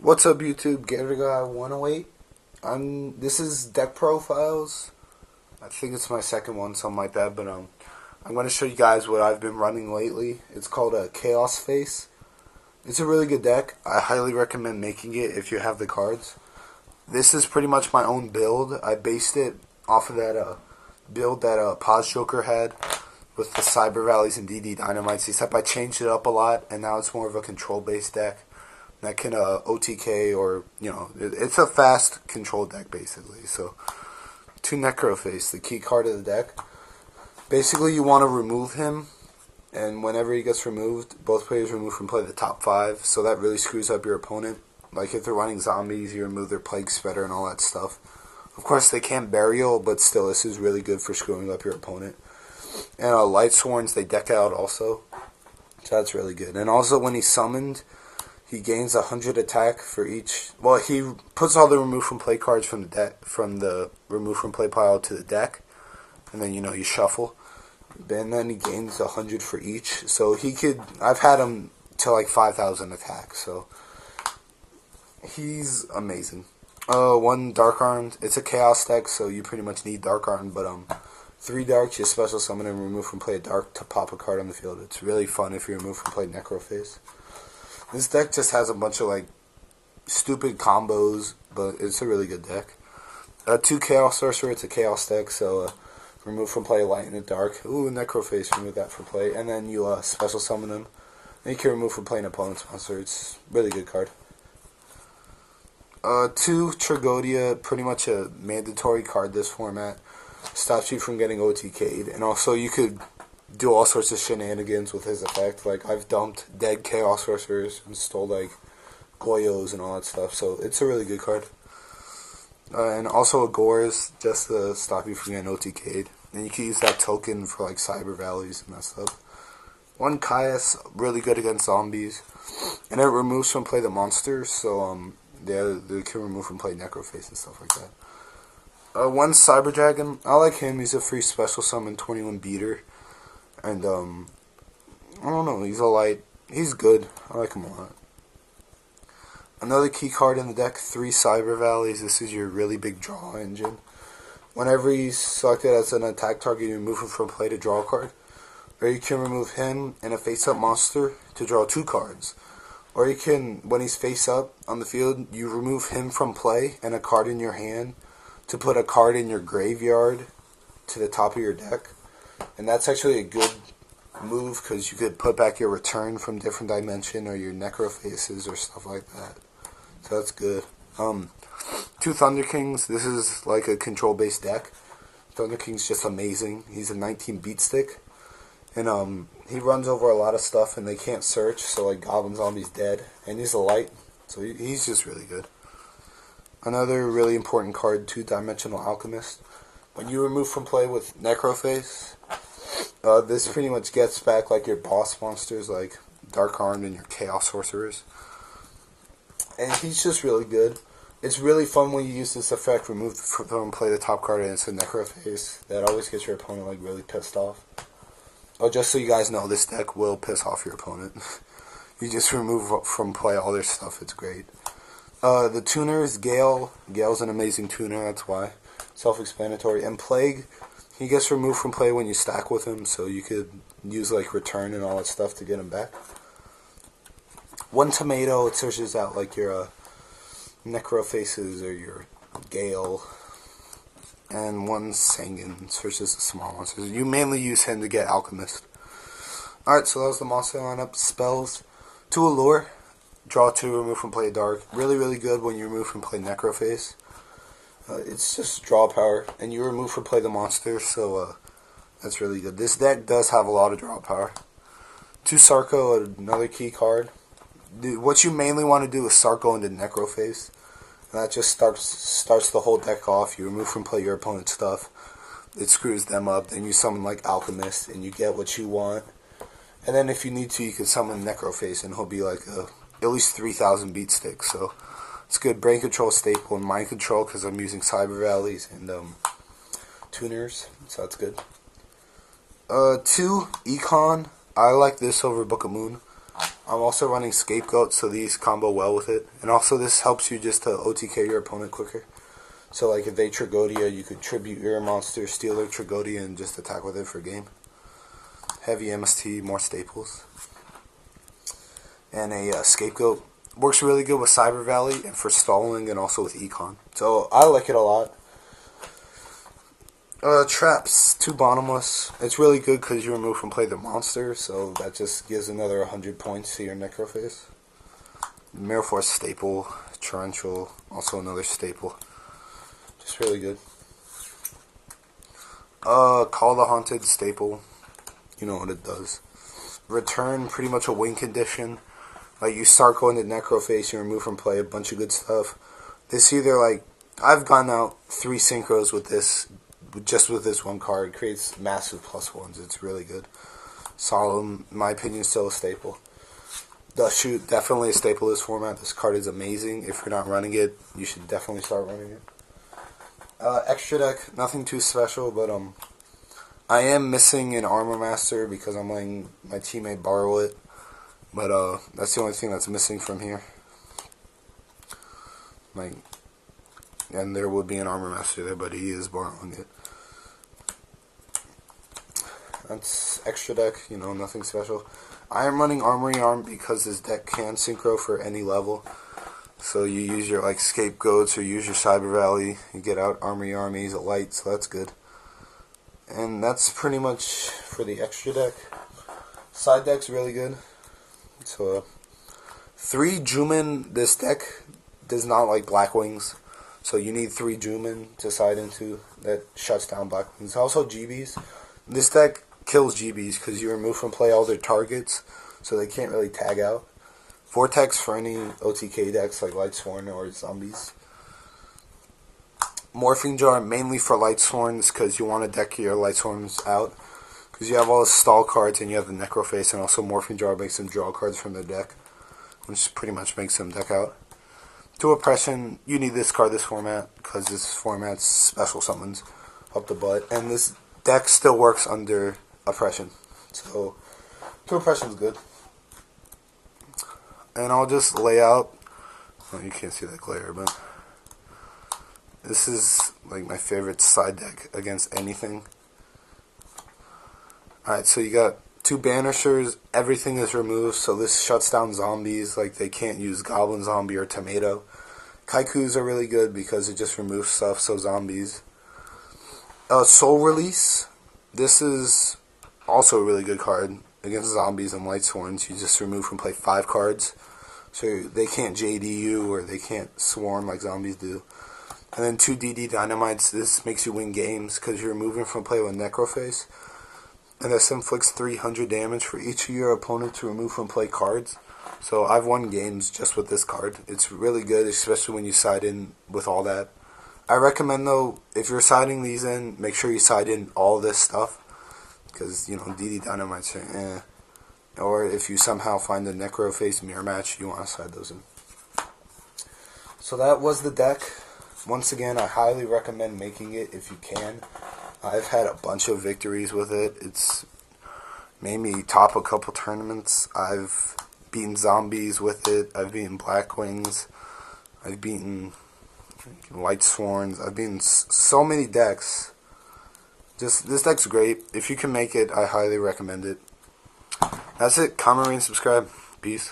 What's up, YouTube? GatorGuy108. This is deck profiles. I think it's my second one, something like that. But I'm going to show you guys what I've been running lately. It's called a Chaos Face. It's a really good deck. I highly recommend making it if you have the cards. This is pretty much my own build. I based it off of that build that Paz Joker had with the Cyber Valleys and DD Dynamites. Except I changed it up a lot, and now it's more of a control-based deck that can OTK, or it's a fast control deck basically. So 2 Necroface, the key card of the deck. Basically, you want to remove him, and whenever he gets removed, both players remove from play the top 5. So that really screws up your opponent. Like if they're running zombies, you remove their Plague Spreader and all that stuff. Of course, they can't Burial, but still, this is really good for screwing up your opponent. And Light Sworns, they deck out also, so that's really good. And also, when he's summoned, he gains 100 attack for each. Well, he puts all the remove from play cards from the deck, from the remove from play pile to the deck, and then you shuffle. And then he gains 100 for each. So he could. I've had him to like 5,000 attack. So he's amazing. 1 Dark Armed. It's a Chaos deck, so you pretty much need Dark Armed. But 3 Darks, you special summon and remove from play a Dark to pop a card on the field. It's really fun if you remove from play Necroface. This deck just has a bunch of stupid combos, but it's a really good deck. 2 Chaos Sorcerer, it's a Chaos deck, so remove from play Light and Dark. Ooh, Necroface, remove that from play. And then you special summon him. And you can remove from play an opponent's monster. It's a really good card. 2 Tragodia, pretty much a mandatory card this format. Stops you from getting OTK'd. And also you could do all sorts of shenanigans with his effect. Like, I've dumped dead Chaos Sorcerers and stole, Goyos and all that stuff. So, it's a really good card. And also a Gores, just to stop you from getting OTK'd. And you can use that token for, Cyber Valleys and that stuff. 1 Caius, really good against zombies. And it removes from play the monsters, so, they can remove from play Necroface and stuff like that. 1 Cyber Dragon, I like him. He's a free special summon 21 beater. And, I don't know, he's a light. He's good. I like him a lot. Another key card in the deck, 3 Cyber Valleys. This is your really big draw engine. Whenever he's selected as an attack target, you remove him from play to draw a card. Or you can remove him and a face-up monster to draw 2 cards. Or you can, when he's face-up on the field, you remove him from play and a card in your hand to put a card in your graveyard to the top of your deck. And that's actually a good move because you could put back your return from different dimension or your Necrofaces or stuff like that. So that's good. 2 Thunder Kings. This is like a control-based deck. Thunder King's just amazing. He's a 19 beat stick. And he runs over a lot of stuff and they can't search. So Goblin Zombie's dead. And he's a light. So he's just really good. Another really important card, 2 Dimensional Alchemist. When you remove from play with Necroface, this pretty much gets back your boss monsters like Dark Armed and your Chaos Sorcerers. And he's just really good. It's really fun when you use this effect, remove from play the top card and it's a Necroface. That always gets your opponent really pissed off. Oh, just so you guys know, this deck will piss off your opponent. You just remove from play all their stuff, it's great. The tuner is Gale. Gale's an amazing tuner, that's why. Self-explanatory. And Plague, he gets removed from play when you stack with him, so you could use return and all that stuff to get him back. 1 Tomato, it searches out your Necrofaces or your Gale. And 1 Sanguine searches the small monsters. You mainly use him to get Alchemist. Alright, so that was the monster lineup. Spells. 2 Allure. Draw 2, remove from play Dark. Really, really good when you remove from play Necroface. It's just draw power, and you remove from play the monster, so that's really good. This deck does have a lot of draw power. 2 Sarco, another key card. What you mainly want to do is Sarco into Necroface, and that just starts the whole deck off. You remove from play your opponent's stuff, it screws them up. Then you summon Alchemist, and you get what you want. And then if you need to, you can summon Necroface, and he'll be at least 3,000 beat sticks. So it's good. Brain Control staple and Mind Control because I'm using Cyber Valleys and tuners, so that's good. 2 Econ. I like this over Book of Moon. I'm also running Scapegoat, so these combo well with it. And also this helps you just to OTK your opponent quicker. So like if they Tragodia, you could tribute your monster, steal their Tragodia, and just attack with it for game. Heavy MST, more staples. And a Scapegoat. Works really good with Cyber Valley and for stalling and also with Econ. So I like it a lot. Traps, 2 bottomless. It's really good because you remove from play the monster, so that just gives another 100 points to your Necrophase. Mirror Force staple, Torrential, also another staple. Just really good. Call the Haunted staple. You know what it does. Return, pretty much a win condition. Like you start going to Necrophase, you remove from play a bunch of good stuff. This either like I've gone out 3 synchros with this. Just with this one card, it creates massive +1s. It's really good. Solemn, in my opinion, still a staple. Dust Shoot, definitely a staple of this format. This card is amazing. If you're not running it, you should definitely start running it. Extra deck, nothing too special, but I am missing an Armor Master because I'm letting my teammate borrow it. But that's the only thing that's missing from here. Like, and there would be an Armor Master there, but he is borrowing it. That's extra deck, you know, nothing special. I am running Armory Arm because this deck can synchro for any level. So you use your like Scapegoats or use your Cyber Valley. You get out Armory Arm, he's a light, so that's good. And that's pretty much for the extra deck. Side deck's really good. So 3 Juman, this deck does not like Black Wings. So you need 3 Juman to side into that shuts down Black Wings. Also GBs. This deck kills GBs because you remove from play all their targets, so they can't really tag out. Vortex for any OTK decks like Lightsworn or Zombies. Morphing Jar mainly for Lightsworns because you want to deck your Lightsworns out. Because you have all the stall cards and you have the Necrophase, and also Morphing Jar makes them draw cards from the deck, which pretty much makes them deck out. 2 Oppression, you need this card this format because this format's special summons up the butt, and this deck still works under Oppression. So 2 Oppression's good. And I'll just lay out, well, you can't see that glare, but this is like my favorite side deck against anything. Alright, so you got 2 Banishers, everything is removed, so this shuts down zombies, like they can't use Goblin Zombie or Tomato. Kaikus are really good because it just removes stuff, so zombies. Soul Release, this is also a really good card against zombies and Lightsworns. You just remove from play 5 cards, so they can't JD you or they can't swarm like zombies do. And then 2 DD Dynamites, this makes you win games because you're moving from play with Necrophase. And this inflicts 300 damage for each of your opponents to remove from play cards. So I've won games just with this card. It's really good, especially when you side in with all that. I recommend though, if you're siding these in, make sure you side in all this stuff. Because, you know, DD Dynamites are Or if you somehow find the Necrophase mirror match, you want to side those in. So that was the deck. Once again, I highly recommend making it if you can. I've had a bunch of victories with it. It's made me top a couple tournaments. I've beaten zombies with it. I've beaten Black Wings. I've beaten Lightsworns. I've beaten so many decks. This deck's great. If you can make it, I highly recommend it. That's it. Comment, rate, and subscribe. Peace.